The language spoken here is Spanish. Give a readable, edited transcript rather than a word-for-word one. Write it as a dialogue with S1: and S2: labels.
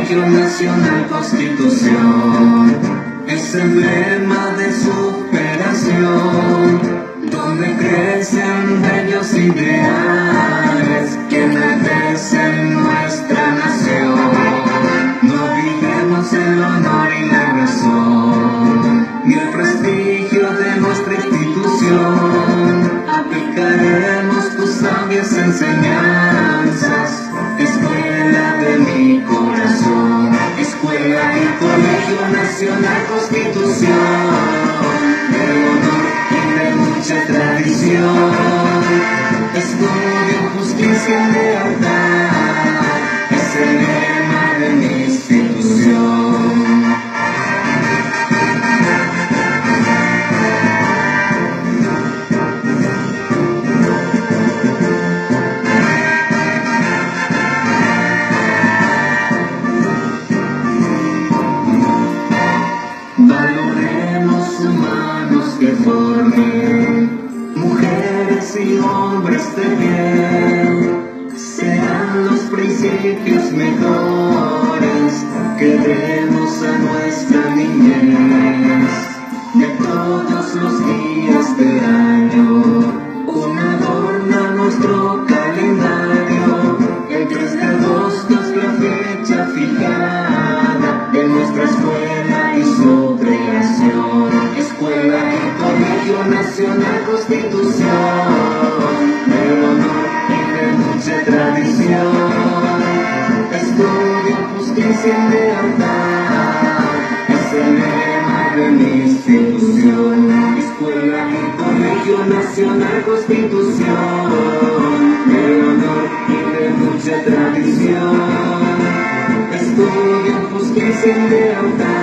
S1: Colegio Nacional Constitución es emblema de superación, donde crecen bellos ideales que enaltecen nuestra nación. No olvidemos el honor y la razón, y el prestigio de nuestra institución. Aplicaremos tus sabias enseñanzas, escuela de mi corazón, escuela y Colegio Nacional Constitución, de honor y de mucha tradición. Estudio, justicia y lealtad es el lema de mi institución. Valoremos humanos que formen mujeres y hombres de bien, sean los principios mejores que demos a nuestra niñez. De todos los días del año, un adorno a nuestro calendario. El 3 de agosto es la fecha fijada de nuestra escuela y su creación. Escuela y Colegio Nacional Constitución, de honor y de mucha tradición. Estudio, justicia y lealtad es el lema de mi institución. Escuela y Colegio Nacional Constitución, de honor y de mucha tradición. Estudio, justicia y lealtad